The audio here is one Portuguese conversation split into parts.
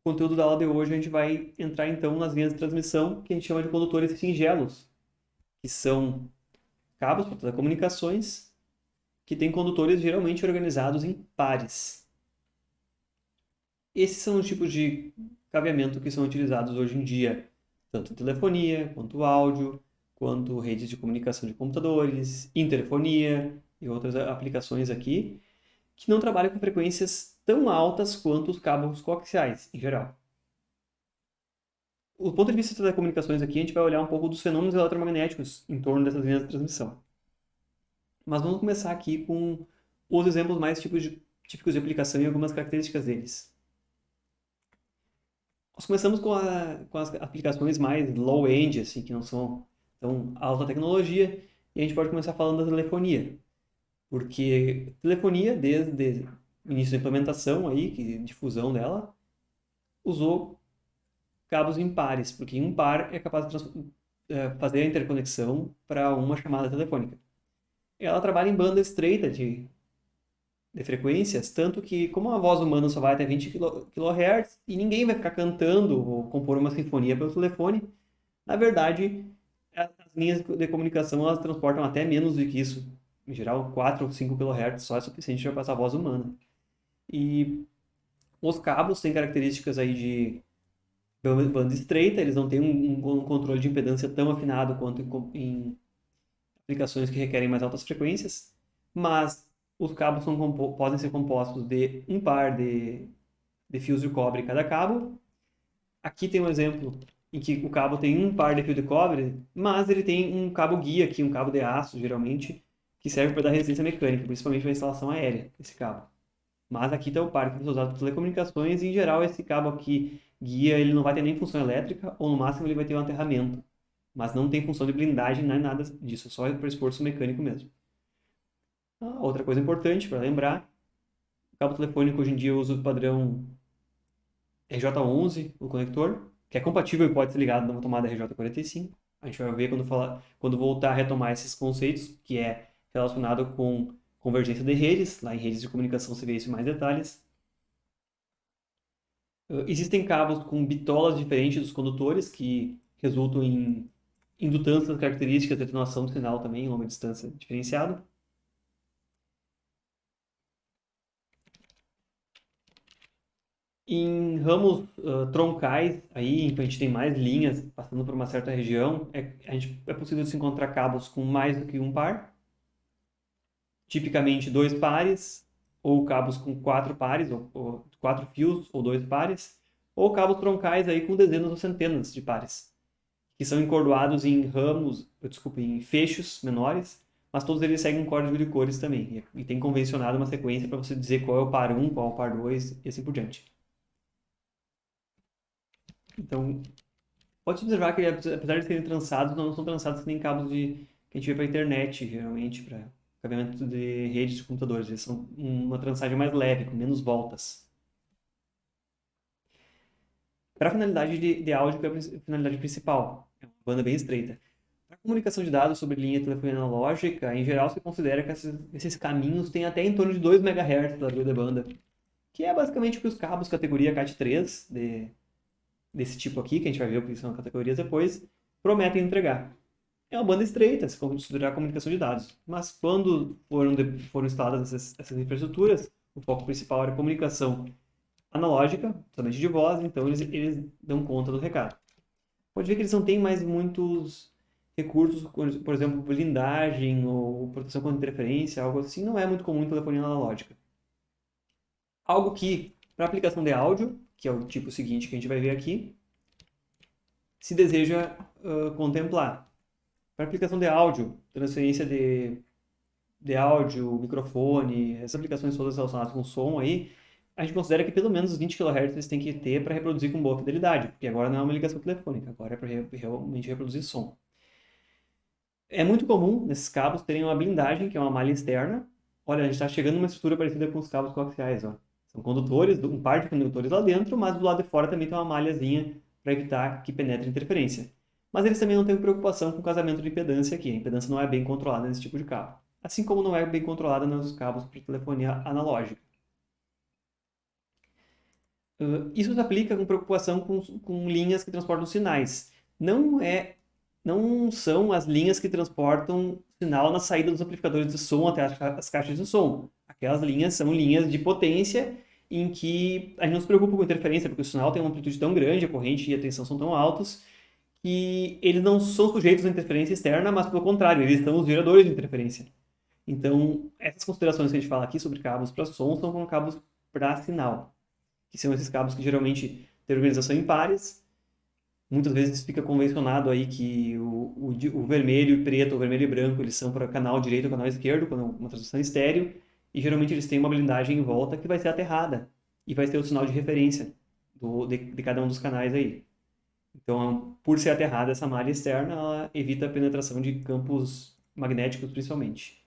conteúdo da aula de hoje a gente vai entrar então nas linhas de transmissão que a gente chama de condutores singelos, que são cabos para telecomunicações que têm condutores geralmente organizados em pares. Esses são os tipos de cabeamento que são utilizados hoje em dia, tanto em telefonia, quanto áudio, quanto redes de comunicação de computadores, interfonia e outras aplicações aqui, que não trabalham com frequências tão altas quanto os cabos coaxiais, em geral. Do ponto de vista das telecomunicações aqui, a gente vai olhar um pouco dos fenômenos eletromagnéticos em torno dessas linhas de transmissão. Mas vamos começar aqui com os exemplos mais típicos de aplicação e algumas características deles. Nós começamos com as aplicações mais low-end, assim, que não são tão alta tecnologia, e a gente pode começar falando da telefonia. Porque telefonia, desde o início da implementação aí, difusão dela, usou cabos impares, porque um par é capaz de fazer a interconexão para uma chamada telefônica. Ela trabalha em banda estreita de frequências, tanto que, como a voz humana só vai até 20 kHz e ninguém vai ficar cantando ou compor uma sinfonia pelo telefone, na verdade, as linhas de comunicação elas transportam até menos do que isso. Em geral, 4 ou 5 kHz só é suficiente para passar a voz humana. E os cabos têm características aí de banda estreita, eles não têm um controle de impedância tão afinado quanto em aplicações que requerem mais altas frequências, mas os cabos podem ser compostos de um par de fios de cobre em cada cabo. Aqui tem um exemplo em que o cabo tem um par de fio de cobre, mas ele tem um cabo guia aqui, um cabo de aço, geralmente, que serve para dar resistência mecânica, principalmente para instalação aérea, esse cabo. Mas aqui está o par que vai ser usado para telecomunicações e, em geral, esse cabo aqui guia, ele não vai ter nem função elétrica, ou no máximo ele vai ter um aterramento. Mas não tem função de blindagem nem nada disso, só para esforço mecânico mesmo. Outra coisa importante para lembrar, o cabo telefônico hoje em dia usa o padrão RJ11, o conector, que é compatível e pode ser ligado numa tomada RJ45. A gente vai ver quando voltar a retomar esses conceitos, que é relacionado com convergência de redes. Lá em redes de comunicação você vê isso em mais detalhes. Existem cabos com bitolas diferentes dos condutores, que resultam em indutâncias características de atenuação do sinal também, em longa distância diferenciado. Em ramos troncais, aí, em que a gente tem mais linhas passando por uma certa região, é possível se encontrar cabos com mais do que um par, tipicamente dois pares, ou cabos com quatro pares, ou quatro fios, ou dois pares, ou cabos troncais aí com dezenas ou centenas de pares, que são encordoados em em fechos menores, mas todos eles seguem um código de cores também, e tem convencionado uma sequência para você dizer qual é o par 1, qual é o par 2, e assim por diante. Então, pode observar que, apesar de serem trançados, não são trançados que nem cabos que a gente vê para a internet, geralmente, para cabeamento de redes de computadores. Eles são uma trançagem mais leve, com menos voltas. Para a finalidade de áudio, que é a finalidade principal, é uma banda bem estreita. Para comunicação de dados sobre linha de telefonia analógica, em geral, se considera que esses caminhos têm até em torno de 2 MHz de largura de banda, que é basicamente o que os cabos categoria Cat3 desse tipo aqui, que a gente vai ver o que são categorias depois, prometem entregar. É uma banda estreita, se considerar comunicação de dados. Mas quando foram instaladas essas infraestruturas, o foco principal era a comunicação analógica, somente de voz, então eles dão conta do recado. Pode ver que eles não têm mais muitos recursos, por exemplo, blindagem ou proteção contra interferência, algo assim, não é muito comum em telefonia analógica. Algo que, para aplicação de áudio, que é o tipo seguinte que a gente vai ver aqui, se deseja contemplar. Para aplicação de áudio, transferência de áudio, microfone, essas aplicações todas relacionadas com som aí, a gente considera que pelo menos 20 kHz eles têm que ter para reproduzir com boa fidelidade, porque agora não é uma ligação telefônica, agora é para realmente reproduzir som. É muito comum nesses cabos terem uma blindagem, que é uma malha externa. Olha, a gente está chegando numa estrutura parecida com os cabos coaxiais, ó. São condutores, um par de condutores lá dentro, mas do lado de fora também tem uma malhazinha para evitar que penetre interferência. Mas eles também não têm preocupação com o casamento de impedância aqui. A impedância não é bem controlada nesse tipo de cabo. Assim como não é bem controlada nos cabos de telefonia analógica. Isso se aplica com preocupação com linhas que transportam sinais. Não é, não são as linhas que transportam sinal na saída dos amplificadores de som até as caixas de som. Aquelas linhas são linhas de potência em que a gente não se preocupa com interferência, porque o sinal tem uma amplitude tão grande, a corrente e a tensão são tão altos, que eles não são sujeitos à interferência externa, mas pelo contrário, eles são os geradores de interferência. Então, essas considerações que a gente fala aqui sobre cabos para som são como cabos para sinal, que são esses cabos que geralmente têm organização em pares. Muitas vezes fica convencionado aí que o vermelho e preto, o vermelho e branco, eles são para canal direito ou canal esquerdo, quando é uma transmissão estéreo, e geralmente eles têm uma blindagem em volta que vai ser aterrada, e vai ser o sinal de referência de cada um dos canais aí. Então, por ser aterrada essa malha externa, ela evita a penetração de campos magnéticos, principalmente.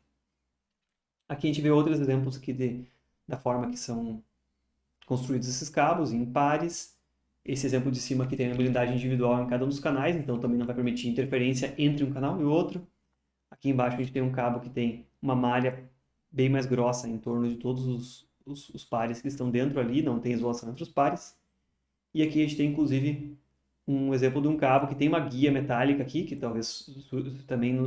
Aqui a gente vê outros exemplos aqui da forma que são construídos esses cabos, em pares. Esse exemplo de cima aqui tem a blindagem individual em cada um dos canais, então também não vai permitir interferência entre um canal e o outro. Aqui embaixo a gente tem um cabo que tem uma malha bem mais grossa em torno de todos os pares que estão dentro ali, não tem isolação entre os pares. E aqui a gente tem, inclusive, um exemplo de um cabo que tem uma guia metálica aqui, que talvez também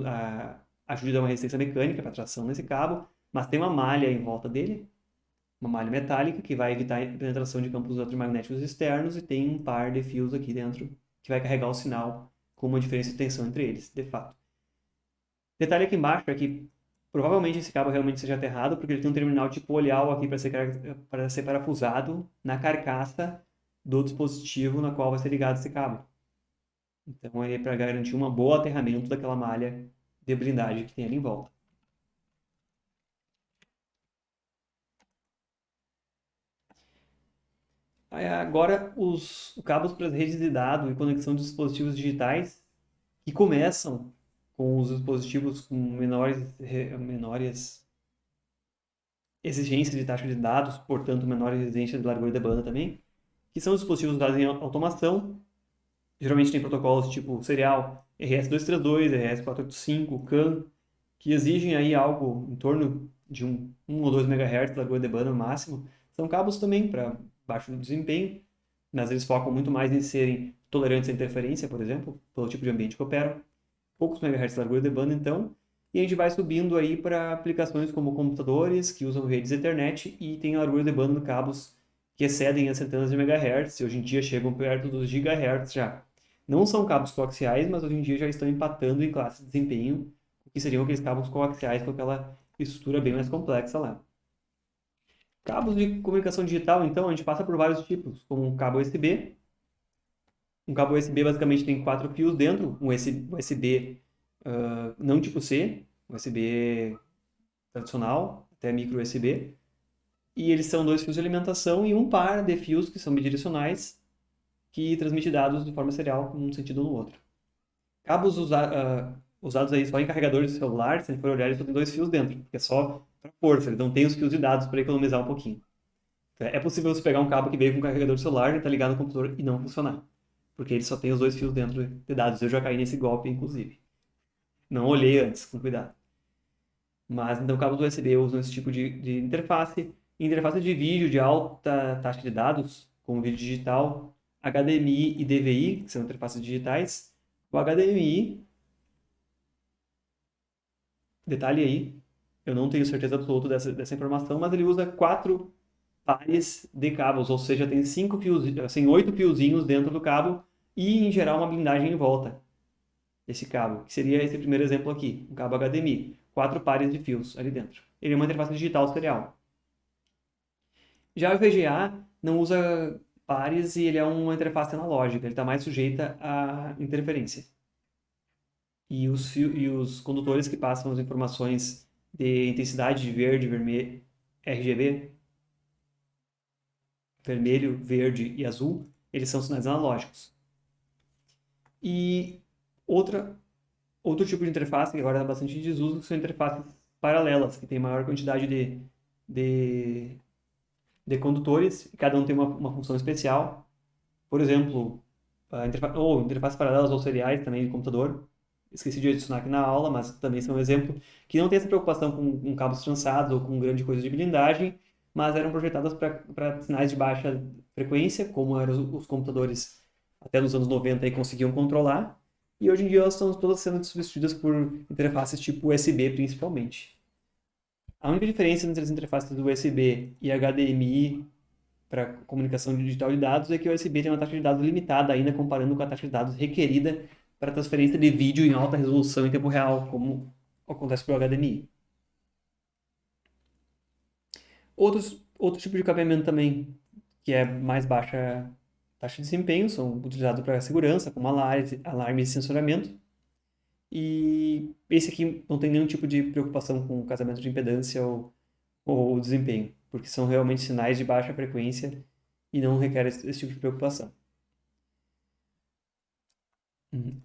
ajude a dar uma resistência mecânica para tração nesse cabo, mas tem uma malha em volta dele, uma malha metálica que vai evitar a penetração de campos eletromagnéticos externos e tem um par de fios aqui dentro que vai carregar o sinal com uma diferença de tensão entre eles, de fato. Detalhe aqui embaixo é que provavelmente esse cabo realmente seja aterrado porque ele tem um terminal tipo oleal aqui para ser parafusado na carcaça do dispositivo na qual vai ser ligado esse cabo. Então é para garantir um bom aterramento daquela malha de blindagem que tem ali em volta. Agora, os cabos para as redes de dados e conexão de dispositivos digitais, que começam com os dispositivos com menores exigências de taxa de dados, portanto, menores exigências de largura de banda também, que são dispositivos usados em automação. Geralmente tem protocolos tipo serial RS-232, RS-485, CAN, que exigem aí algo em torno de 1 ou 2 MHz de largura de banda no máximo. São cabos também para baixo desempenho, mas eles focam muito mais em serem tolerantes à interferência, por exemplo, pelo tipo de ambiente que operam. Poucos megahertz de largura de banda, então, e a gente vai subindo aí para aplicações como computadores, que usam redes Ethernet e tem a largura de banda de cabos que excedem as centenas de megahertz, e hoje em dia chegam perto dos gigahertz já. Não são cabos coaxiais, mas hoje em dia já estão empatando em classe de desempenho, que seriam aqueles cabos coaxiais com aquela estrutura bem mais complexa lá. Cabos de comunicação digital, então, a gente passa por vários tipos, como um cabo USB. Um cabo USB basicamente tem 4 fios dentro, um USB não tipo C, USB tradicional, até micro USB. E eles são 2 fios de alimentação e um par de fios que são bidirecionais, que transmite dados de forma serial num sentido ou no outro. Cabos usados aí só em carregadores de celular, se a gente for olhar, eles só tem 2 fios dentro, porque é só para força, eles não têm os fios de dados para economizar um pouquinho. Então, é possível você pegar um cabo que veio com um carregador de celular e estar ligado no computador e não funcionar, porque ele só tem os 2 fios dentro de dados. Eu já caí nesse golpe, inclusive. Não olhei antes, com cuidado. Mas, então, cabos USB usam esse tipo de interface. Interface de vídeo de alta taxa de dados, como vídeo digital, HDMI e DVI, que são interfaces digitais. O HDMI, detalhe aí, eu não tenho certeza absoluta dessa informação, mas ele usa 4 pares de cabos, ou seja, tem 5 fios, assim, 8 fiozinhos dentro do cabo e, em geral, uma blindagem em volta desse cabo, que seria esse primeiro exemplo aqui, um cabo HDMI, 4 pares de fios ali dentro. Ele é uma interface digital serial. Já o VGA não usa pares e ele é uma interface analógica, ele está mais sujeita à interferência. E os condutores que passam as informações de intensidade de verde, vermelho, RGB, vermelho, verde e azul, eles são sinais analógicos. E outro tipo de interface que agora está bastante em desuso são interfaces paralelas, que tem maior quantidade de condutores, e cada um tem uma função especial. Por exemplo, interfaces paralelas ou seriais também de computador. Esqueci de adicionar aqui na aula, mas também são um exemplo que não tem essa preocupação com cabos trançados ou com grande coisa de blindagem, mas eram projetadas para sinais de baixa frequência, como eram os computadores até nos anos 90 aí conseguiam controlar, e hoje em dia elas estão todas sendo substituídas por interfaces tipo USB principalmente. A única diferença entre as interfaces do USB e HDMI para comunicação digital de dados é que o USB tem uma taxa de dados limitada ainda comparando com a taxa de dados requerida para transferência de vídeo em alta resolução em tempo real, como acontece para o HDMI. Outro tipo de cabeamento também, que é mais baixa taxa de desempenho, são utilizados para segurança, como alarmes e sensoramento. E esse aqui não tem nenhum tipo de preocupação com o casamento de impedância ou desempenho, porque são realmente sinais de baixa frequência e não requer esse tipo de preocupação.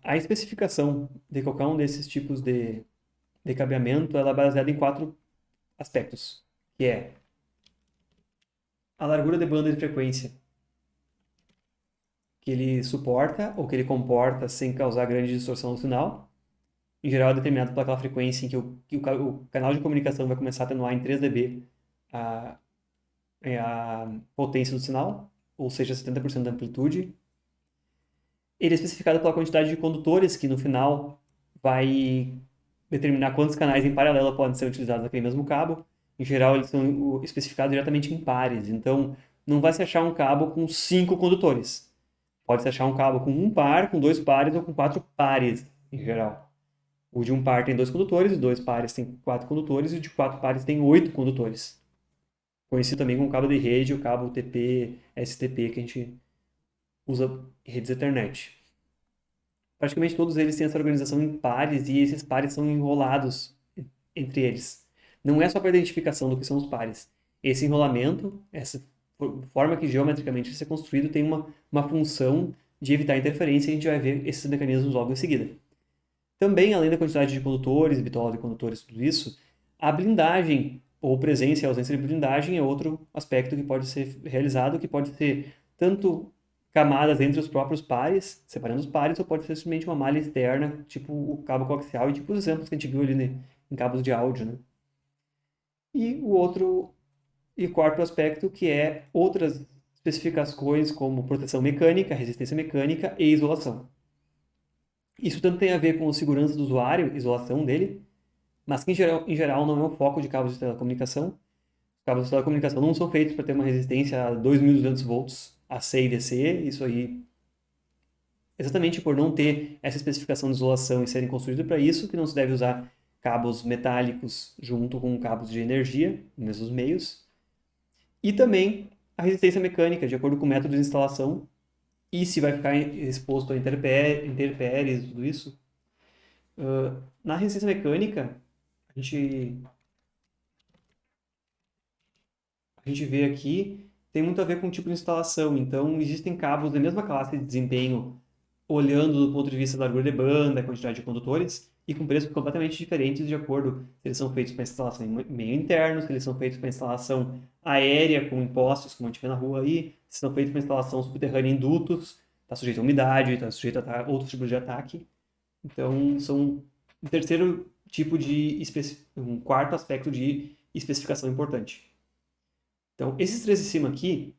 A especificação de qualquer um desses tipos de cabeamento ela é baseada em 4 aspectos, que é a largura de banda de frequência que ele suporta ou que ele comporta sem causar grande distorção no sinal. Em geral, é determinado pelaquela frequência em que o canal de comunicação vai começar a atenuar em 3 dB a, a potência do sinal, ou seja, 70% da amplitude. Ele é especificado pela quantidade de condutores, que no final vai determinar quantos canais em paralelo podem ser utilizados naquele mesmo cabo. Em geral, eles são especificados diretamente em pares, então não vai se achar um cabo com 5 condutores. Pode-se achar um cabo com um par, com 2 pares ou com 4 pares, em geral. O de um par tem 2 condutores, o de 2 pares tem 4 condutores e o de 4 pares tem 8 condutores. Conhecido também como cabo de rede, o cabo TP, STP, que a gente usa em redes Ethernet. Praticamente todos eles têm essa organização em pares e esses pares são enrolados entre eles. Não é só para identificação do que são os pares. Esse enrolamento, essa forma que geometricamente isso é construído, tem uma função de evitar interferência e a gente vai ver esses mecanismos logo em seguida. Também, além da quantidade de condutores, bitola de condutores, tudo isso, a blindagem, ou presença e ausência de blindagem, é outro aspecto que pode ser realizado, que pode ser tanto camadas entre os próprios pares, separando os pares, ou pode ser simplesmente uma malha externa, tipo o cabo coaxial, e tipo os exemplos que a gente viu ali, né, em cabos de áudio, né? E o quarto aspecto, que é outras especificações como proteção mecânica, resistência mecânica e isolação. Isso tanto tem a ver com a segurança do usuário, isolação dele, mas que em geral não é o foco de cabos de telecomunicação. Os cabos de telecomunicação não são feitos para ter uma resistência a 2.200 volts AC e DC, isso aí exatamente por não ter essa especificação de isolação e serem construídos para isso, que não se deve usar cabos metálicos junto com cabos de energia, nos mesmos meios. E também a resistência mecânica, de acordo com o método de instalação, e se vai ficar exposto a intempéries, tudo isso. Na resistência mecânica, a gente, a gente vê aqui, tem muito a ver com o tipo de instalação. Então, existem cabos da mesma classe de desempenho, olhando do ponto de vista da largura de banda, quantidade de condutores, e com preços completamente diferentes de acordo se eles são feitos para instalação em meio interno, se eles são feitos para instalação aérea, com impostos, como a gente vê na rua aí, se são feitos para instalação subterrânea em dutos, está sujeito a umidade, está sujeito a outros tipos de ataque. Então, são um terceiro tipo um quarto aspecto de especificação importante. Então, esses três de cima aqui,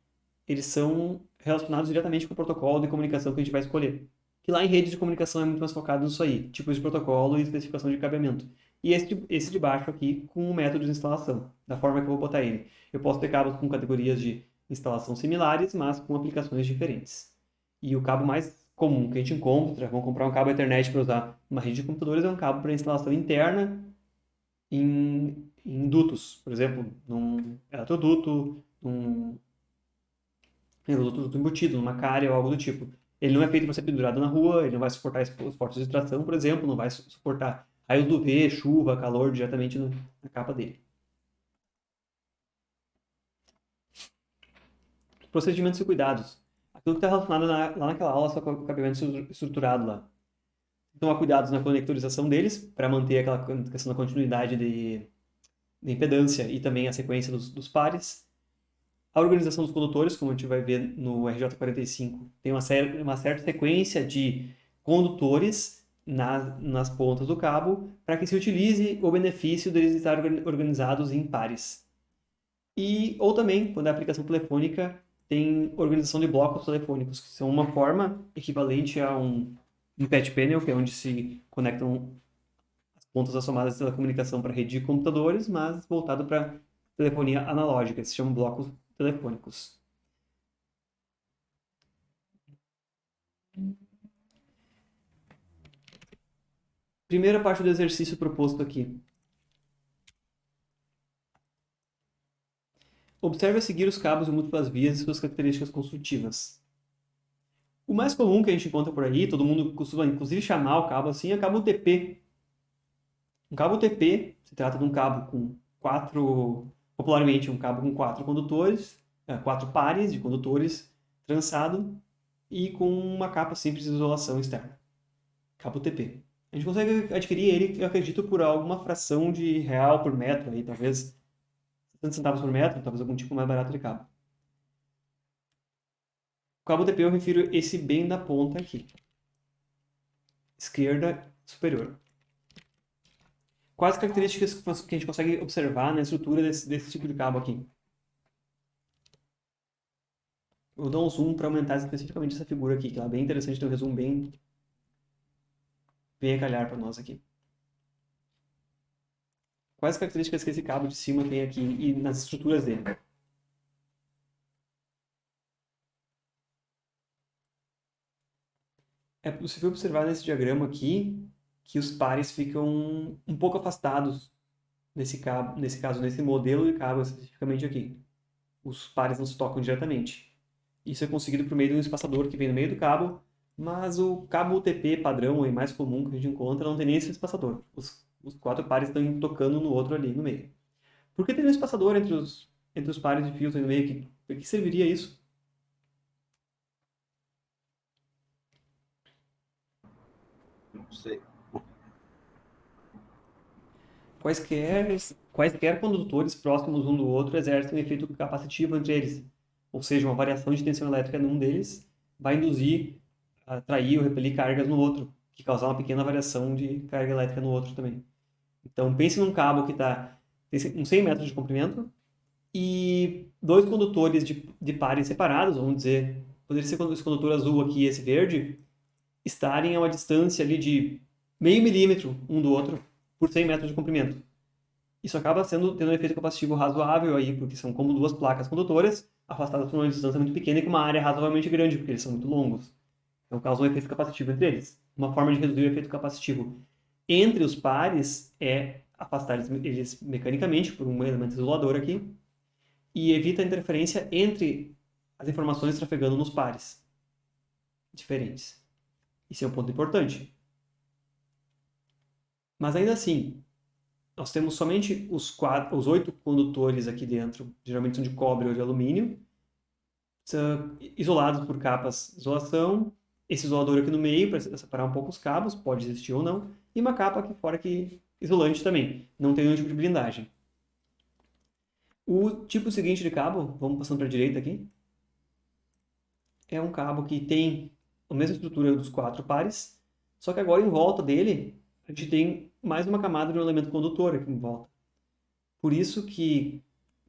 eles são relacionados diretamente com o protocolo de comunicação que a gente vai escolher. Que lá em rede de comunicação é muito mais focado nisso aí, tipos de protocolo e especificação de cabeamento. E esse de baixo aqui com o método de instalação, da forma que eu vou botar ele. Eu posso ter cabos com categorias de instalação similares, mas com aplicações diferentes. E o cabo mais comum que a gente encontra, vamos comprar um cabo Ethernet para usar uma rede de computadores, é um cabo para instalação interna em dutos, por exemplo, num eletroduto, num eletroduto embutido, numa cárie ou algo do tipo. Ele não é feito para ser pendurado na rua, ele não vai suportar esforços de tração, por exemplo, não vai suportar raios do UV, chuva, calor diretamente na capa dele. Procedimentos e cuidados. Aquilo que está relacionado lá naquela aula só com o cabeamento estruturado lá. Tomar cuidados na conectorização deles, para manter aquela questão da continuidade de impedância e também a sequência dos pares. A organização dos condutores, como a gente vai ver no RJ45, tem uma certa sequência de condutores nas pontas do cabo para que se utilize o benefício deles estarem organizados em pares. ou também, quando a aplicação telefônica tem organização de blocos telefônicos, que são uma forma equivalente a um patch panel, que é onde se conectam as pontas das tomadas de telecomunicação para rede de computadores, mas voltado para telefonia analógica, se chamam blocos telefônicos. Primeira parte do exercício proposto aqui. Observe a seguir os cabos de múltiplas vias e suas características construtivas. O mais comum que a gente encontra por aí, todo mundo costuma inclusive chamar o cabo assim, é cabo UTP. Um cabo UTP se trata de um cabo com popularmente um cabo com 4 condutores, 4 pares de condutores trançado e com uma capa simples de isolação externa. Cabo UTP. A gente consegue adquirir ele, eu acredito, por alguma fração de real por metro, aí, talvez 70 centavos por metro, talvez algum tipo mais barato de cabo. O cabo UTP eu refiro esse bem da ponta aqui. Esquerda superior. Quais as características que a gente consegue observar na estrutura desse tipo de cabo aqui? Eu dou um zoom para aumentar especificamente essa figura aqui, que ela é bem interessante, tem um resumo bem a calhar para nós aqui. Quais as características que esse cabo de cima tem aqui e nas estruturas dele? É possível observar nesse diagrama aqui que os pares ficam um pouco afastados nesse caso, nesse modelo de cabo especificamente aqui. Os pares não se tocam diretamente. Isso é conseguido por meio de um espaçador que vem no meio do cabo, mas o cabo UTP padrão e mais comum que a gente encontra não tem nem esse espaçador. Os 4 pares estão tocando no outro ali no meio. Por que tem um espaçador entre os pares de fios aí no meio? Para que serviria isso? Não sei. Quaisquer condutores próximos um do outro exercem um efeito capacitivo entre eles, ou seja, uma variação de tensão elétrica num deles vai induzir, atrair ou repelir cargas no outro, que causar uma pequena variação de carga elétrica no outro também. Então, pense num cabo que tem uns 100 metros de comprimento e 2 condutores de pares separados, vamos dizer, poderia ser esse condutor azul aqui e esse verde, estarem a uma distância ali de meio milímetro um do outro por 100 metros de comprimento. Isso acaba tendo um efeito capacitivo razoável aí, porque são como 2 placas condutoras afastadas por uma distância muito pequena e com uma área razoavelmente grande, porque eles são muito longos. Então causa um efeito capacitivo entre eles. Uma forma de reduzir o efeito capacitivo entre os pares é afastar eles mecanicamente por um elemento isolador aqui e evita a interferência entre as informações trafegando nos pares diferentes. Isso é um ponto importante. Mas ainda assim, nós temos somente os 8 condutores aqui dentro, geralmente são de cobre ou de alumínio, são isolados por capas de isolação, esse isolador aqui no meio para separar um pouco os cabos, pode existir ou não, e uma capa aqui fora que isolante também, não tem nenhum tipo de blindagem. O tipo seguinte de cabo, vamos passando para a direita aqui, é um cabo que tem a mesma estrutura dos 4 pares, só que agora em volta dele a gente tem mais uma camada de um elemento condutor aqui em volta. Por isso que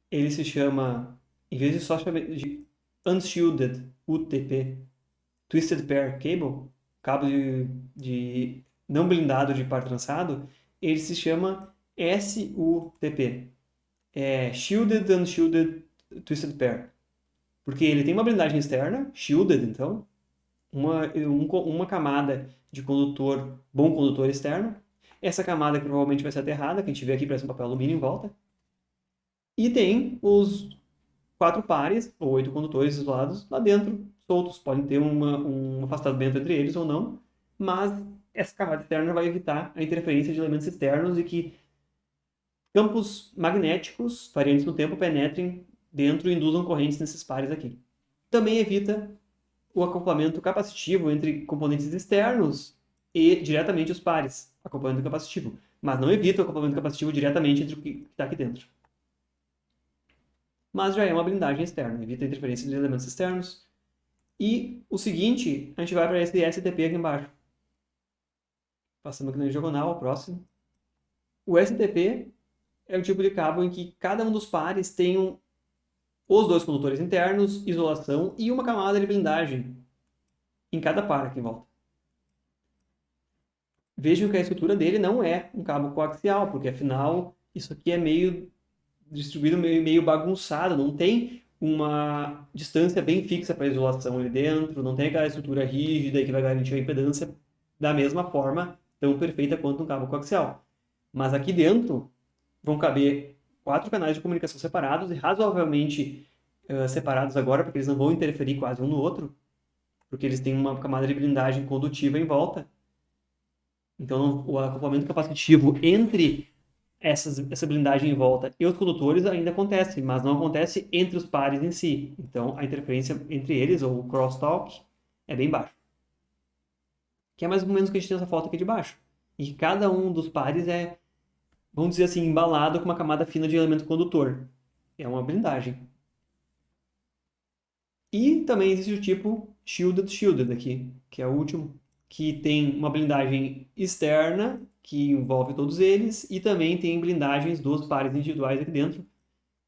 ele se chama, em vez de só chamar de Unshielded UTP, Twisted Pair Cable, cabo de não blindado de par trançado, ele se chama SUTP, Shielded Unshielded Twisted Pair, porque ele tem uma blindagem externa, shielded então, uma camada de bom condutor externo, essa camada que provavelmente vai ser aterrada, que a gente vê aqui parece um papel alumínio em volta, e tem os 4 pares, ou 8 condutores isolados, lá dentro, soltos. Podem ter um afastamento entre eles ou não, mas essa camada externa vai evitar a interferência de elementos externos e que campos magnéticos variantes no tempo penetrem dentro e induzam correntes nesses pares aqui. Também evita o acoplamento capacitivo entre componentes externos e diretamente os pares, acoplamento capacitivo, mas não evita o acoplamento capacitivo diretamente entre o que está aqui dentro. Mas já é uma blindagem externa, evita a interferência de elementos externos. E o seguinte, a gente vai para esse STP aqui embaixo. Passando aqui na diagonal, ao próximo. O STP é o tipo de cabo em que cada um dos pares tem os dois condutores internos, isolação e uma camada de blindagem em cada par aqui em volta. Vejam que a estrutura dele não é um cabo coaxial, porque afinal isso aqui é meio distribuído, meio bagunçado, não tem uma distância bem fixa para isolação ali dentro, não tem aquela estrutura rígida que vai garantir a impedância da mesma forma tão perfeita quanto um cabo coaxial. Mas aqui dentro vão caber 4 canais de comunicação separados e razoavelmente separados agora, porque eles não vão interferir quase um no outro, porque eles têm uma camada de blindagem condutiva em volta. Então, o acoplamento capacitivo entre essa blindagem em volta e os condutores ainda acontece, mas não acontece entre os pares em si. Então, a interferência entre eles, ou o crosstalk, é bem baixo. Que é mais ou menos o que a gente tem nessa foto aqui de baixo. E cada um dos pares é, vamos dizer assim, embalado com uma camada fina de elemento condutor. É uma blindagem. E também existe o tipo shielded aqui, que é o último, que tem uma blindagem externa, que envolve todos eles, e também tem blindagens dos pares individuais aqui dentro,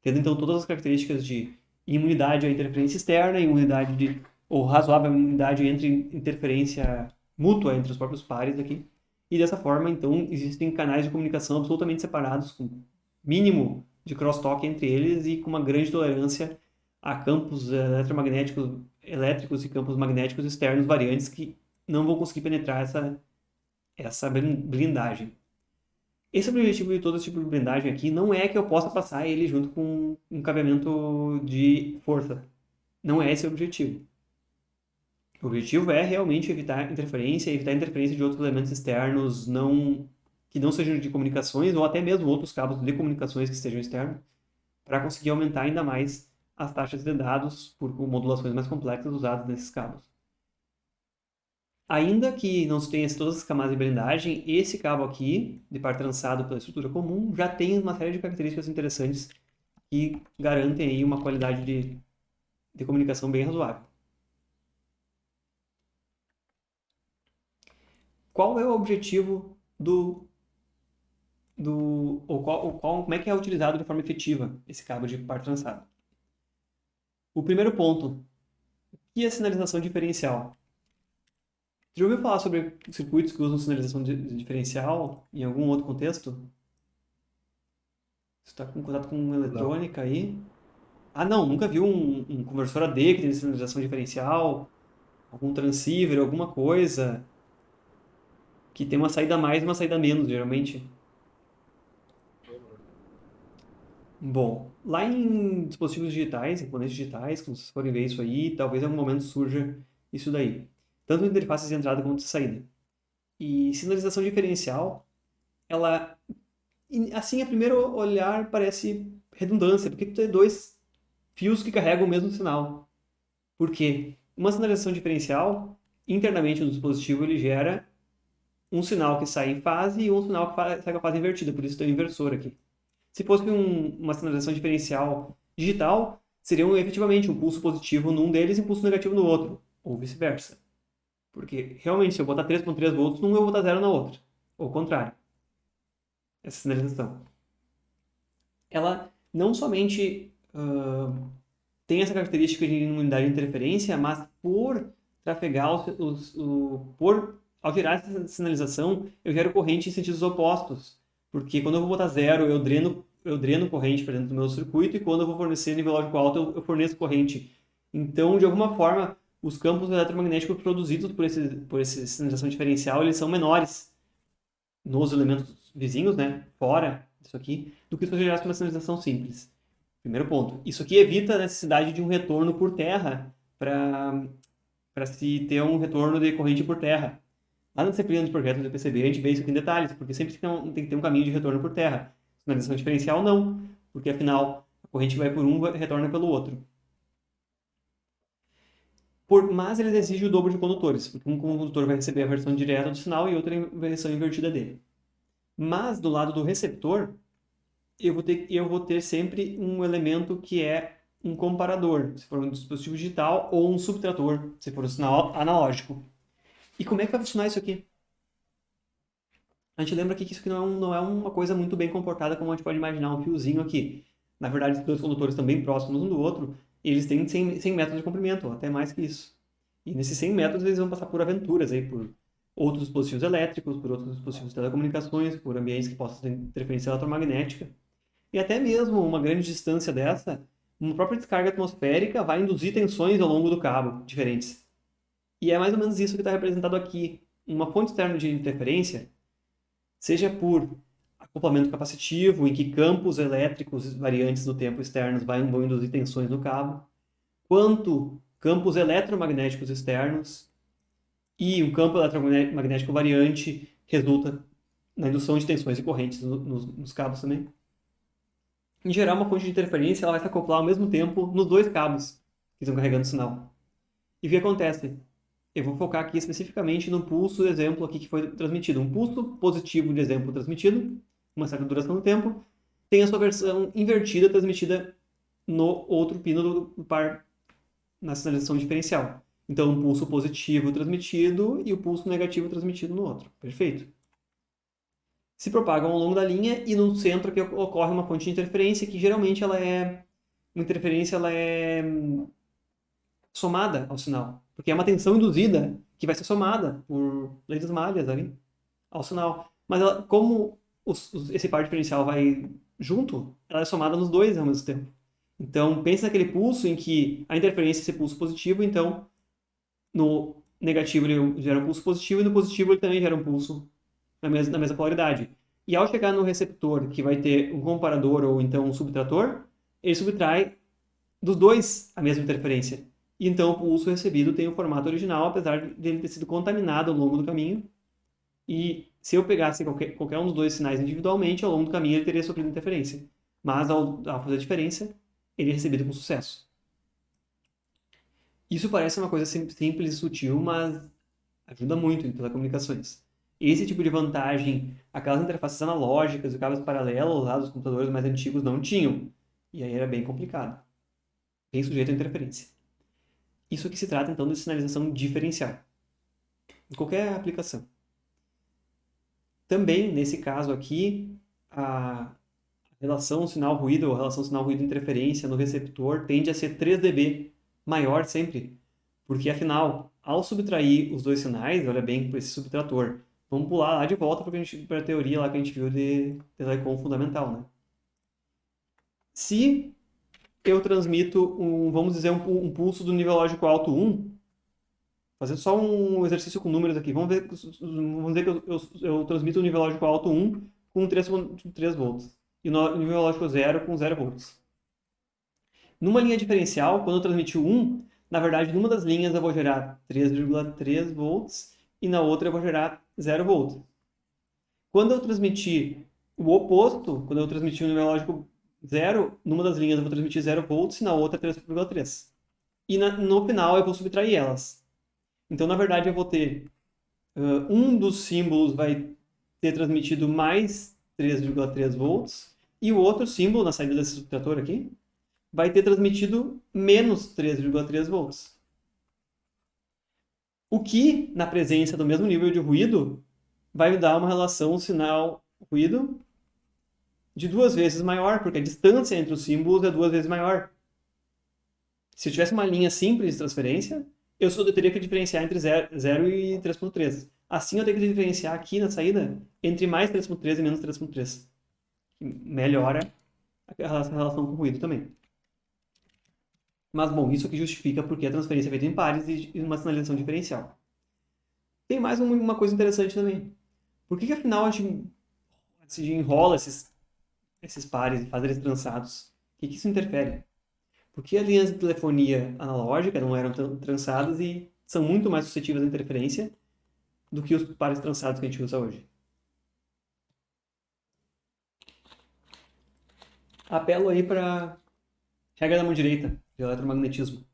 tendo então todas as características de imunidade à interferência externa, ou razoável imunidade entre interferência mútua entre os próprios pares aqui. E dessa forma, então, existem canais de comunicação absolutamente separados, com mínimo de crosstalk entre eles e com uma grande tolerância a campos eletromagnéticos, elétricos e campos magnéticos externos variantes que não vão conseguir penetrar essa blindagem. Esse é o objetivo de todo esse tipo de blindagem aqui, não é que eu possa passar ele junto com um cabeamento de força. Não é esse o objetivo. O objetivo é realmente evitar interferência de outros elementos externos que não sejam de comunicações ou até mesmo outros cabos de comunicações que estejam externos, para conseguir aumentar ainda mais as taxas de dados por modulações mais complexas usadas nesses cabos. Ainda que não se tenha todas as camadas de blindagem, esse cabo aqui, de par trançado pela estrutura comum, já tem uma série de características interessantes que garantem aí uma qualidade de comunicação bem razoável. Qual é o objetivo como é que é utilizado de forma efetiva esse cabo de par trançado? O primeiro ponto, o que é sinalização diferencial? Você já ouviu falar sobre circuitos que usam sinalização diferencial em algum outro contexto? Você está com contato com eletrônica aí? Ah, não, nunca viu um conversor AD que tem sinalização diferencial? Algum transceiver, alguma coisa que tem uma saída a mais e uma saída a menos, geralmente? Bom, lá em dispositivos digitais, em componentes digitais, quando vocês forem ver isso aí, talvez em algum momento surja isso daí. Tanto interfaces de entrada quanto de saída. E sinalização diferencial, ela, assim, a primeiro olhar parece redundância, porque tu tem dois fios que carregam o mesmo sinal. Por quê? Uma sinalização diferencial, internamente no dispositivo, ele gera um sinal que sai em fase e um sinal que sai com a fase invertida, por isso tem um inversor aqui. Se fosse uma sinalização diferencial digital, seria efetivamente um pulso positivo num deles e um pulso negativo no outro, ou vice-versa. Porque, realmente, se eu botar 3.3 volts num, eu vou botar 0 na outra. Ou o contrário. Essa sinalização. Ela não somente tem essa característica de imunidade de interferência, mas por trafegar, ao gerar essa sinalização, eu gero corrente em sentidos opostos. Porque quando eu vou botar 0, eu dreno corrente para dentro do meu circuito, e quando eu vou fornecer nível lógico alto, eu forneço corrente. Então, de alguma forma, os campos eletromagnéticos produzidos por essa sinalização diferencial, eles são menores nos elementos vizinhos, né, fora disso aqui, do que se eu gerasse uma sinalização simples. Primeiro ponto. Isso aqui evita a necessidade de um retorno por terra para se ter um retorno de corrente por terra. Lá na disciplina de projetos do PCB, a gente vê isso aqui em detalhes, porque sempre tem que ter um caminho de retorno por terra. Sinalização diferencial, não, porque afinal a corrente que vai por um retorna pelo outro. Mas eles exigem o dobro de condutores, porque um condutor vai receber a versão direta do sinal e outra a versão invertida dele. Mas do lado do receptor, eu vou ter sempre um elemento que é um comparador, se for um dispositivo digital, ou um subtrator, se for um sinal analógico. E como é que vai funcionar isso aqui? A gente lembra aqui que isso aqui não é uma coisa muito bem comportada, como a gente pode imaginar, um fiozinho aqui. Na verdade, os dois condutores estão bem próximos um do outro, e eles têm 100 metros de comprimento, ou até mais que isso. E nesses 100 metros eles vão passar por aventuras aí, por outros dispositivos elétricos, por outros dispositivos de telecomunicações, por ambientes que possam ter interferência eletromagnética. E até mesmo uma grande distância dessa, uma própria descarga atmosférica vai induzir tensões ao longo do cabo diferentes. E é mais ou menos isso que está representado aqui. Uma fonte externa de interferência, seja por acoplamento capacitivo, em que campos elétricos variantes no tempo externos vão induzir tensões no cabo, quanto campos eletromagnéticos externos, e um campo eletromagnético variante resulta na indução de tensões e correntes nos cabos também. Em geral, uma fonte de interferência ela vai se acoplar ao mesmo tempo nos dois cabos que estão carregando o sinal. E o que acontece? Eu vou focar aqui especificamente no pulso, exemplo aqui que foi transmitido. Um pulso positivo de exemplo transmitido, uma certa duração do tempo, tem a sua versão invertida transmitida no outro pino do par na sinalização diferencial. Então, um pulso positivo transmitido e o pulso negativo transmitido no outro. Perfeito? Se propagam ao longo da linha e no centro que ocorre uma fonte de interferência que geralmente ela é uma interferência somada ao sinal, porque é uma tensão induzida que vai ser somada por leis das malhas ali ao sinal. Mas ela, como esse par diferencial vai junto, ela é somada nos dois ao mesmo tempo. Então, pense naquele pulso em que a interferência é esse pulso positivo, então no negativo ele gera um pulso positivo e no positivo ele também gera um pulso na mesma polaridade. E ao chegar no receptor, que vai ter um comparador ou então um subtrator, ele subtrai dos dois a mesma interferência. E então o pulso recebido tem o formato original, apesar de ele ter sido contaminado ao longo do caminho. E se eu pegasse qualquer um dos dois sinais individualmente, ao longo do caminho ele teria sofrido interferência. Mas ao fazer a diferença, ele é recebido com sucesso. Isso parece uma coisa simples e sutil, mas ajuda muito em telecomunicações. Esse tipo de vantagem, aquelas interfaces analógicas e cabos paralelos lá dos computadores mais antigos não tinham. E aí era bem complicado. Bem sujeito a interferência. Isso aqui se trata, então, de sinalização diferencial. Em qualquer aplicação. Também, nesse caso aqui, a relação sinal-ruído ou relação sinal-ruído-interferência no receptor tende a ser 3 dB maior sempre. Porque, afinal, ao subtrair os dois sinais, olha bem para esse subtrator, vamos pular lá de volta para a teoria lá que a gente viu de telecom fundamental, né? Se eu transmito vamos dizer, um pulso do nível lógico alto 1, fazendo só um exercício com números aqui, vamos dizer que eu transmito o nível lógico alto 1 com 3 volts e o nível lógico 0 com 0 volts. Numa linha diferencial, quando eu transmitir 1, na verdade, numa das linhas eu vou gerar 3,3 volts e na outra eu vou gerar 0 volts. Quando eu transmitir o oposto, quando eu transmitir o nível lógico 0, numa das linhas eu vou transmitir 0 volts e na outra 3,3. E no final eu vou subtrair elas. Então, na verdade, eu vou ter um dos símbolos vai ter transmitido mais 3,3 volts e o outro símbolo, na saída desse subtrator aqui, vai ter transmitido menos 3,3 volts. O que, na presença do mesmo nível de ruído, vai me dar uma relação sinal-ruído de 2 vezes maior, porque a distância entre os símbolos é 2 vezes maior. Se eu tivesse uma linha simples de transferência, eu teria que diferenciar entre 0 e 3.3. Assim, eu tenho que diferenciar aqui na saída entre mais 3.3 e menos 3.3. Que melhora a relação com o ruído também. Mas, bom, isso aqui justifica porque a transferência é feita em pares e uma sinalização diferencial. Tem mais uma coisa interessante também. Por que afinal, a gente enrola esses pares e faz eles trançados? O que isso interfere? Porque as linhas de telefonia analógica não eram trançadas e são muito mais suscetíveis à interferência do que os pares trançados que a gente usa hoje. Apelo aí para a regra da mão direita de eletromagnetismo.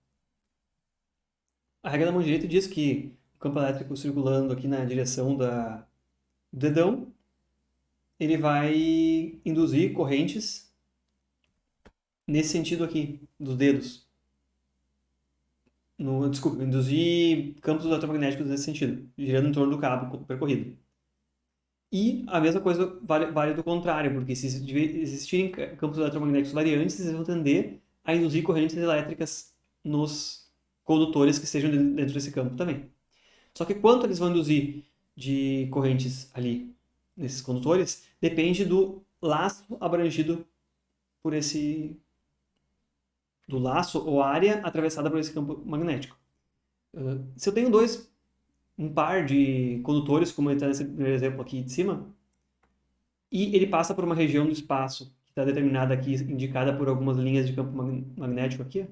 A regra da mão direita diz que o campo elétrico circulando aqui na direção do dedão, ele vai induzir correntes nesse sentido aqui, dos dedos. Desculpa, induzir campos eletromagnéticos nesse sentido, girando em torno do cabo percorrido. E a mesma coisa vale do contrário, porque se existirem campos eletromagnéticos variantes, eles vão tender a induzir correntes elétricas nos condutores que estejam dentro desse campo também. Só que quanto eles vão induzir de correntes ali nesses condutores depende do laço abrangido por do laço ou área atravessada por esse campo magnético. Se eu tenho um par de condutores, como está nesse primeiro exemplo aqui de cima, e ele passa por uma região do espaço que está determinada aqui, indicada por algumas linhas de campo magnético aqui,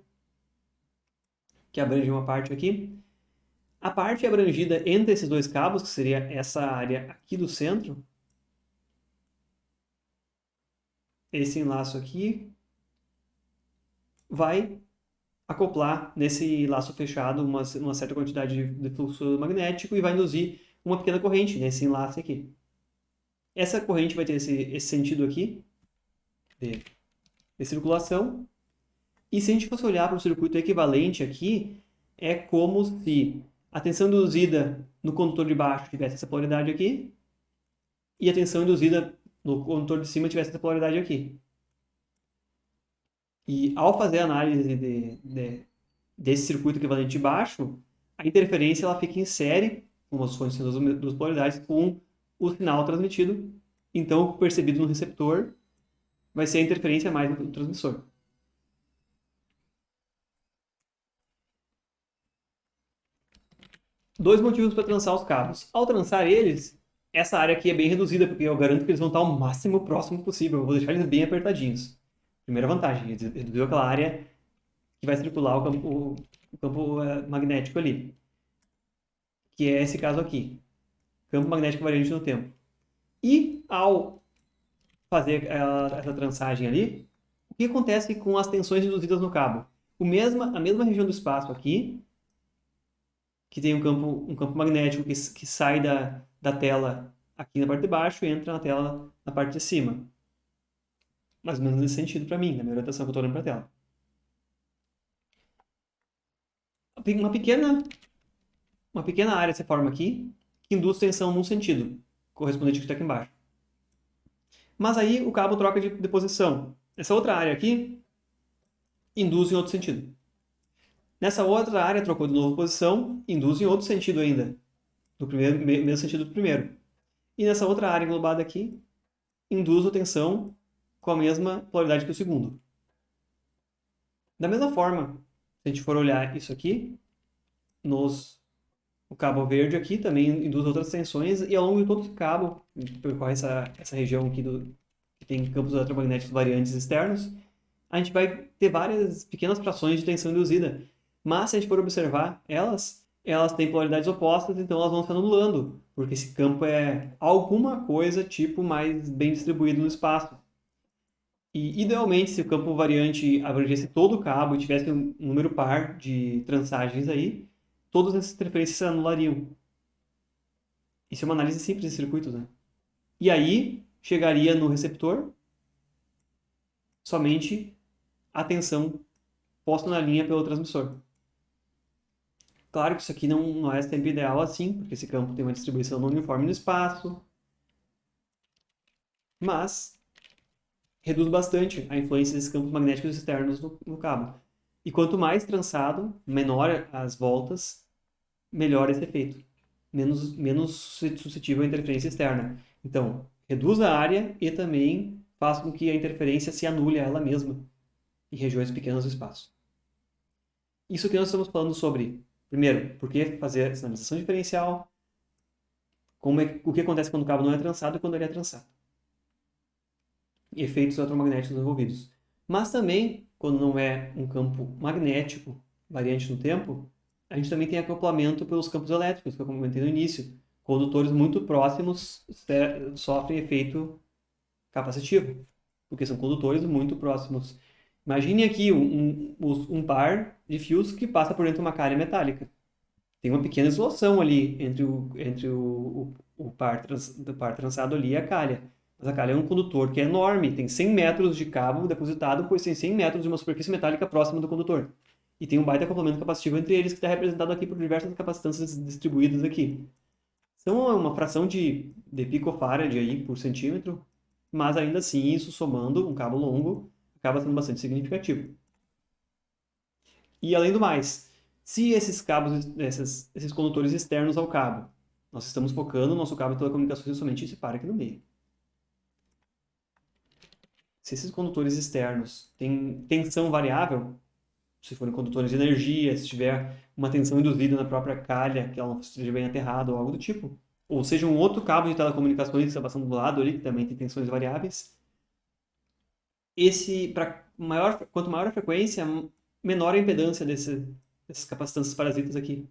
que abrange uma parte aqui. A parte abrangida entre esses dois cabos, que seria essa área aqui do centro, esse enlaço aqui, vai acoplar nesse laço fechado uma certa quantidade de fluxo magnético e vai induzir uma pequena corrente nesse enlace aqui. Essa corrente vai ter esse sentido aqui de circulação. E se a gente fosse olhar para o circuito equivalente aqui, é como se a tensão induzida no condutor de baixo tivesse essa polaridade aqui e a tensão induzida no condutor de cima tivesse essa polaridade aqui. E ao fazer a análise desse circuito equivalente de baixo, a interferência ela fica em série, como as fontes das duas polaridades, com o sinal transmitido. Então, o percebido no receptor vai ser a interferência mais do transmissor. Dois motivos para trançar os cabos. Ao trançar eles, essa área aqui é bem reduzida, porque eu garanto que eles vão estar o máximo próximo possível. Eu vou deixar eles bem apertadinhos. Primeira vantagem, reduziu aquela área que vai circular o campo magnético ali. Que é esse caso aqui. Campo magnético variante no tempo. E ao fazer essa trançagem ali, o que acontece com as tensões induzidas no cabo? A mesma região do espaço aqui, que tem um campo magnético que sai da tela aqui na parte de baixo e entra na tela na parte de cima. Mais ou menos nesse sentido para mim, na minha orientação que eu estou olhando para a tela. Uma pequena área se forma aqui, que induz tensão num sentido, correspondente ao que está aqui embaixo. Mas aí o cabo troca de posição. Essa outra área aqui induz em outro sentido. Nessa outra área trocou de novo posição, induz em outro sentido ainda, mesmo sentido do primeiro. E nessa outra área englobada aqui, induz a tensão com a mesma polaridade que o segundo. Da mesma forma, se a gente for olhar isso aqui, o cabo verde aqui também induz outras tensões, e ao longo de todo o cabo, percorre essa região aqui que tem campos eletromagnéticos variantes externos, a gente vai ter várias pequenas frações de tensão induzida. Mas se a gente for observar elas têm polaridades opostas, então elas vão se anulando, porque esse campo é alguma coisa tipo mais bem distribuído no espaço. E, idealmente, se o campo variante abrangesse todo o cabo e tivesse um número par de trançagens aí, todas essas interferências se anulariam. Isso é uma análise simples de circuitos, né? E aí, chegaria no receptor somente a tensão posta na linha pelo transmissor. Claro que isso aqui não é sempre ideal assim, porque esse campo tem uma distribuição não uniforme no espaço, mas reduz bastante a influência desses campos magnéticos externos no cabo. E quanto mais trançado, menor as voltas, melhor esse efeito. Menos suscetível à interferência externa. Então, reduz a área e também faz com que a interferência se anule a ela mesma em regiões pequenas do espaço. Isso que nós estamos falando sobre, primeiro, por que fazer a sinalização diferencial, o que acontece quando o cabo não é trançado e quando ele é trançado. Efeitos eletromagnéticos envolvidos. Mas também, quando não é um campo magnético variante no tempo, a gente também tem acoplamento pelos campos elétricos, que eu comentei no início. Condutores muito próximos sofrem efeito capacitivo, porque são condutores muito próximos. Imagine aqui um par de fios que passa por dentro de uma calha metálica. Tem uma pequena isolação ali entre o par trançado ali e a calha. Mas a calha é um condutor que é enorme, tem 100 metros de cabo depositado, pois tem 100 metros de uma superfície metálica próxima do condutor. E tem um baita acoplamento capacitivo entre eles, que está representado aqui por diversas capacitâncias distribuídas aqui. São uma fração de picofarad aí por centímetro, mas ainda assim, isso somando um cabo longo, acaba sendo bastante significativo. E além do mais, se esses cabos, esses condutores externos ao cabo, nós estamos focando o nosso cabo de telecomunicações somente esse par aqui no meio. Se esses condutores externos têm tensão variável, se forem condutores de energia, se tiver uma tensão induzida na própria calha, que ela não esteja bem aterrada ou algo do tipo, ou seja, um outro cabo de telecomunicações que está passando do lado ali, que também tem tensões variáveis, quanto maior a frequência, menor a impedância dessas capacitâncias parasitas aqui.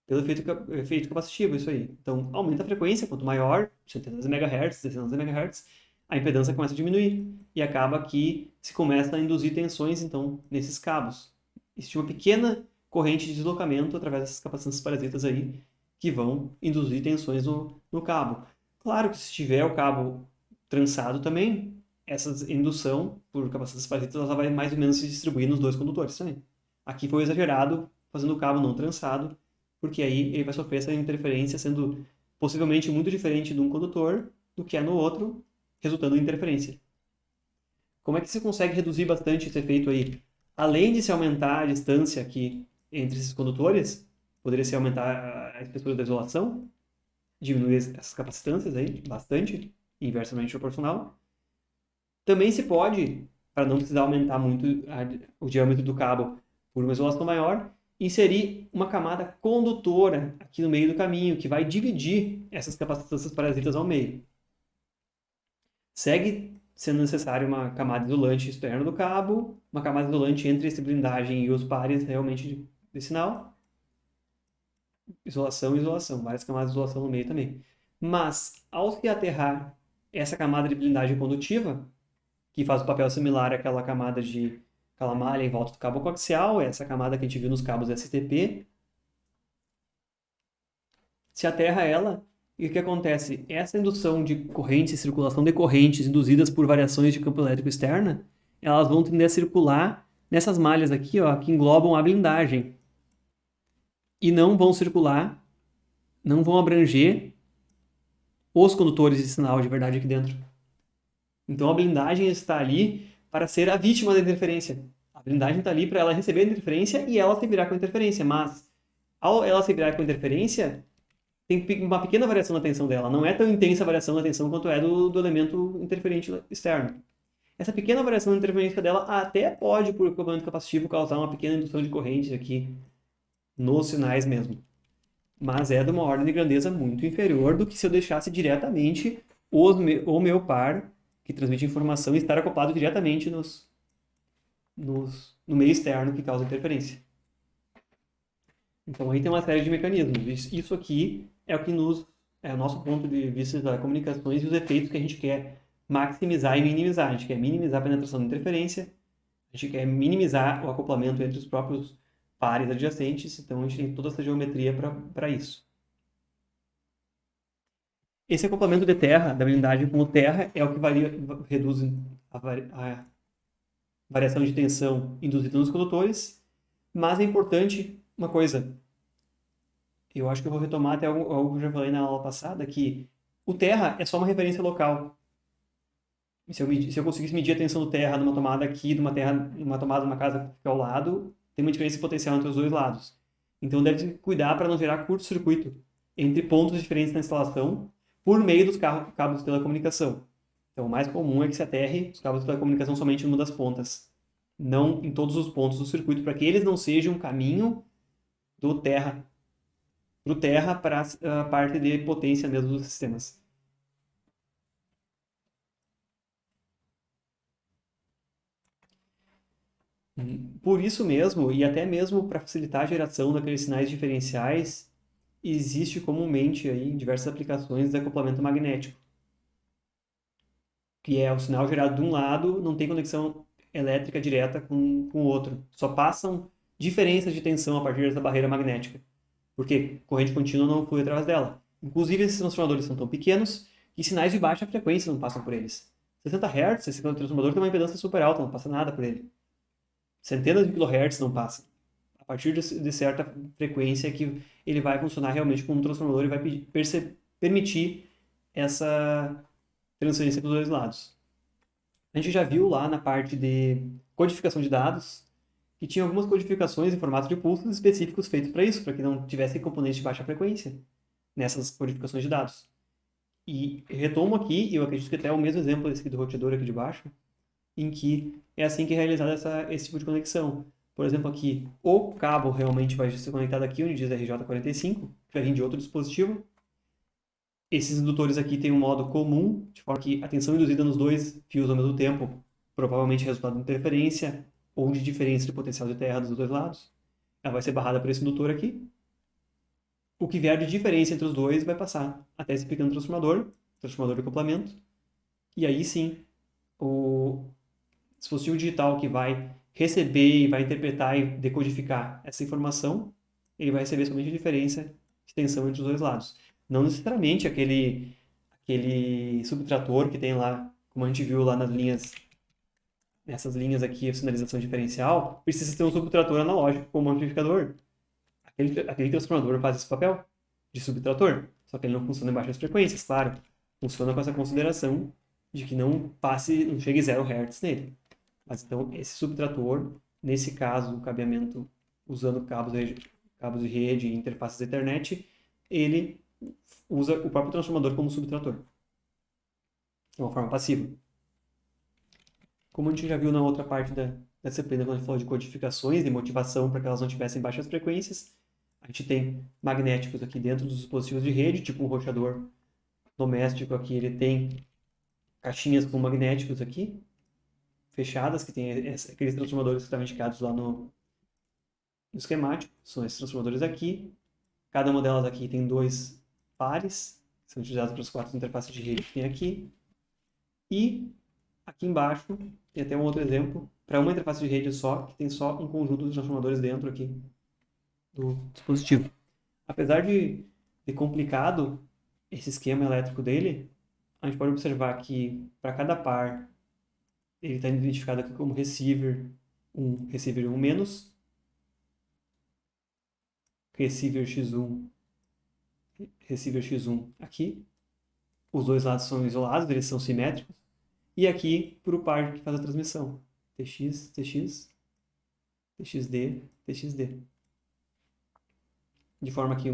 Pelo efeito capacitivo, isso aí. Então, aumenta a frequência, quanto maior, centenas de megahertz, dezenas de megahertz, a impedância começa a diminuir. E acaba que se começa a induzir tensões, então, nesses cabos. Existe uma pequena corrente de deslocamento através dessas capacitâncias parasitas aí, que vão induzir tensões no cabo. Claro que se tiver o cabo trançado também, essa indução por capacitâncias parasitas ela vai mais ou menos se distribuir nos dois condutores também. Aqui foi exagerado, fazendo o cabo não trançado, porque aí ele vai sofrer essa interferência sendo possivelmente muito diferente de um condutor do que é no outro, resultando em interferência. Como é que se consegue reduzir bastante esse efeito aí? Além de se aumentar a distância aqui entre esses condutores, poderia se aumentar a espessura da isolação, diminuir essas capacitâncias aí bastante, inversamente proporcional. Também se pode, para não precisar aumentar muito o diâmetro do cabo por uma isolação maior, inserir uma camada condutora aqui no meio do caminho, que vai dividir essas capacitâncias parasitas ao meio. Segue sendo necessário uma camada isolante externa do cabo, uma camada isolante entre esse blindagem e os pares realmente de sinal. Isolação, isolação, várias camadas de isolação no meio também. Mas, ao se aterrar essa camada de blindagem condutiva, que faz o papel similar àquela camada aquela malha em volta do cabo coaxial, essa camada que a gente viu nos cabos STP, se aterra ela, e o que acontece? Essa indução de correntes, circulação de correntes induzidas por variações de campo elétrico externa, elas vão tender a circular nessas malhas aqui, ó, que englobam a blindagem. E não vão circular, não vão abranger os condutores de sinal de verdade aqui dentro. Então a blindagem está ali para ser a vítima da interferência. A blindagem está ali para ela receber a interferência e ela se virar com a interferência. Mas, ao ela se virar com a interferência, tem uma pequena variação na tensão dela. Não é tão intensa a variação na tensão quanto é do elemento interferente externo. Essa pequena variação na interferência dela até pode, por acoplamento capacitivo, causar uma pequena indução de corrente aqui nos sinais mesmo. Mas é de uma ordem de grandeza muito inferior do que se eu deixasse diretamente o meu par que transmite informação e estar acoplado diretamente no meio externo que causa interferência. Então aí tem uma série de mecanismos. Isso aqui é o que é o nosso ponto de vista das comunicações e os efeitos que a gente quer maximizar e minimizar. A gente quer minimizar a penetração da interferência, a gente quer minimizar o acoplamento entre os próprios pares adjacentes, então a gente tem toda essa geometria para isso. Esse acoplamento de terra, da blindagem com o terra, é o que reduz a variação de tensão induzida nos condutores, mas é importante uma coisa, eu acho que eu vou retomar até algo que eu já falei na aula passada, que o terra é só uma referência local. Se eu conseguisse medir a tensão do terra numa tomada aqui, numa tomada de uma casa que fica ao lado, tem uma diferença potencial entre os dois lados. Então deve cuidar para não gerar curto-circuito entre pontos diferentes na instalação por meio dos cabos de telecomunicação. Então o mais comum é que se aterre os cabos de telecomunicação somente em uma das pontas, não em todos os pontos do circuito, para que eles não sejam um caminho do terra para a parte de potência mesmo dos sistemas. Por isso mesmo, e até mesmo para facilitar a geração daqueles sinais diferenciais, existe comumente aí em diversas aplicações de acoplamento magnético, que é o sinal gerado de um lado, não tem conexão elétrica direta com o outro. Só passam diferenças de tensão a partir dessa barreira magnética, porque corrente contínua não flui através dela. Inclusive, esses transformadores são tão pequenos que sinais de baixa frequência não passam por eles. 60 Hz, esse transformador tem uma impedância super alta, não passa nada por ele. Centenas de kHz não passam. A partir de certa frequência que ele vai funcionar realmente como um transformador e vai permitir essa transferência para os dois lados. A gente já viu lá na parte de codificação de dados que tinha algumas codificações em formato de pulsos específicos feitos para isso, para que não tivesse componentes de baixa frequência nessas codificações de dados. E retomo aqui, e eu acredito que até é o mesmo exemplo desse aqui do roteador aqui de baixo, em que é assim que é realizada esse tipo de conexão. Por exemplo, aqui, o cabo realmente vai ser conectado aqui, onde diz RJ45, que vai vir de outro dispositivo. Esses indutores aqui têm um modo comum, de forma que a tensão induzida nos dois fios ao mesmo tempo, provavelmente resultado de interferência ou de diferença de potencial de terra dos dois lados. Ela vai ser barrada por esse indutor aqui. O que vier de diferença entre os dois vai passar até esse pequeno transformador de acoplamento. E aí sim, o dispositivo digital que vai receber e vai interpretar e decodificar essa informação, ele vai receber somente a diferença de tensão entre os dois lados. Não necessariamente aquele subtrator que tem lá, como a gente viu lá nessas linhas aqui, a sinalização diferencial, precisa ter um subtrator analógico como amplificador. Aquele transformador faz esse papel de subtrator, só que ele não funciona em baixas frequências, claro. Funciona com essa consideração de que não chegue 0 Hz nele. Mas então, esse subtrator, nesse caso, o cabeamento usando cabos de rede e interfaces Ethernet, ele usa o próprio transformador como subtrator. De uma forma passiva. Como a gente já viu na outra parte da disciplina, quando a gente falou de codificações e motivação para que elas não tivessem baixas frequências, a gente tem magnéticos aqui dentro dos dispositivos de rede, tipo um roteador doméstico aqui, ele tem caixinhas com magnéticos aqui, fechadas, que tem aqueles transformadores que estavam indicados lá no esquemático. São esses transformadores aqui. Cada uma delas aqui tem 2 pares, que são utilizados para as 4 interfaces de rede que tem aqui. E aqui embaixo tem até um outro exemplo, para uma interface de rede só, que tem só um conjunto de transformadores dentro aqui do dispositivo. Apesar de complicado esse esquema elétrico dele, a gente pode observar que para cada par ele está identificado aqui como receiver 1, receiver 1 menos, receiver X1, receiver X1 aqui. Os dois lados são isolados, eles são simétricos. E aqui para o par que faz a transmissão, TX, TX, TXD, TXD. De forma que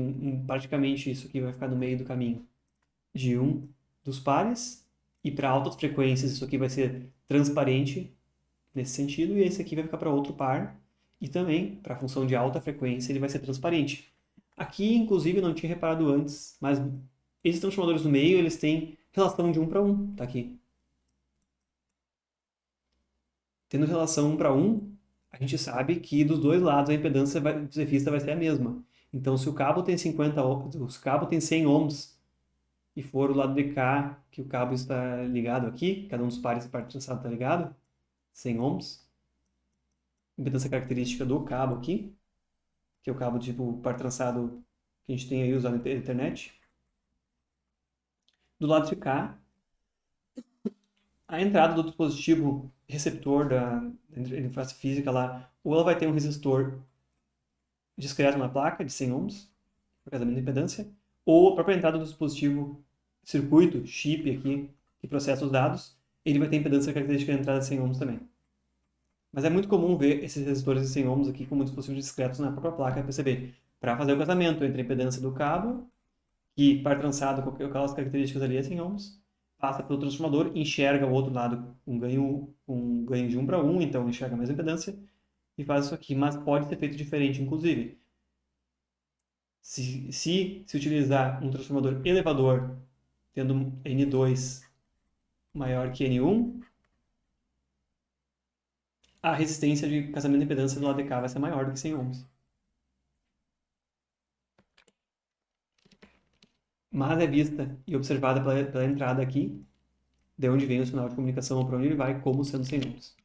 praticamente isso aqui vai ficar no meio do caminho de um dos pares, e para altas frequências isso aqui vai ser transparente nesse sentido, e esse aqui vai ficar para outro par, e também para a função de alta frequência ele vai ser transparente. Aqui, inclusive, eu não tinha reparado antes, mas esses transformadores no meio, eles têm relação de 1 para 1, tá aqui. Tendo relação 1 para 1, a gente sabe que dos dois lados a impedância do cefista vai ser a mesma. Então, se o cabo tem 50 ohms, se o cabo tem 100 ohms, e for o lado de cá, que o cabo está ligado aqui, cada um dos pares trançado está ligado, 100 ohms, impedância característica do cabo aqui, que é o cabo tipo par trançado que a gente tem aí usado na internet. Do lado de cá, a entrada do dispositivo receptor da interface física lá, ou ela vai ter um resistor discreto na placa de 100 ohms, por causa da impedância, ou a própria entrada do dispositivo circuito, chip aqui, que processa os dados, ele vai ter impedância característica de entrada de 100 ohms também. Mas é muito comum ver esses resistores de 100 ohms aqui como dispositivos discretos na própria placa PCB, para fazer o casamento entre a impedância do cabo, que par trançado com aquelas características ali é 100 ohms, passa pelo transformador, enxerga o outro lado um ganho de 1 para 1, então enxerga a mesma impedância, e faz isso aqui, mas pode ser feito diferente, inclusive. Se utilizar um transformador elevador tendo N2 maior que N1, a resistência de casamento de impedância do lado de cá vai ser maior do que 100 ohms. Mas é vista e observada pela entrada aqui, de onde vem o sinal de comunicação ou para onde ele vai, como sendo 100 ohms.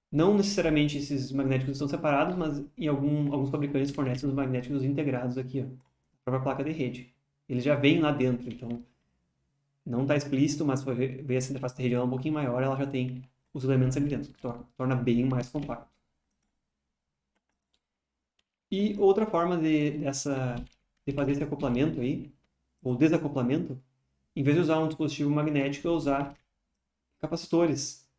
Não necessariamente esses magnéticos estão separados, mas em alguns fabricantes fornecem os magnéticos integrados aqui, ó, na própria placa de rede. Eles já vêm lá dentro, então não está explícito, mas se for ver essa interface de rede ela é um pouquinho maior, ela já tem os elementos ali dentro, que torna bem mais compacto. E outra forma de fazer esse acoplamento aí, ou desacoplamento, em vez de usar um dispositivo magnético, é usar capacitores.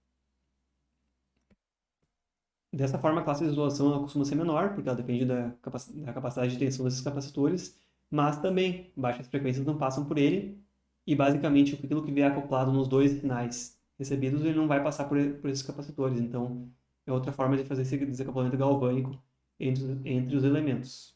Dessa forma, a classe de isolação ela costuma ser menor, porque ela depende da capacidade de tensão desses capacitores, mas também baixas frequências não passam por ele, e basicamente aquilo que vier acoplado nos dois sinais recebidos, ele não vai passar por esses capacitores. Então, é outra forma de fazer esse desacoplamento galvânico entre os elementos.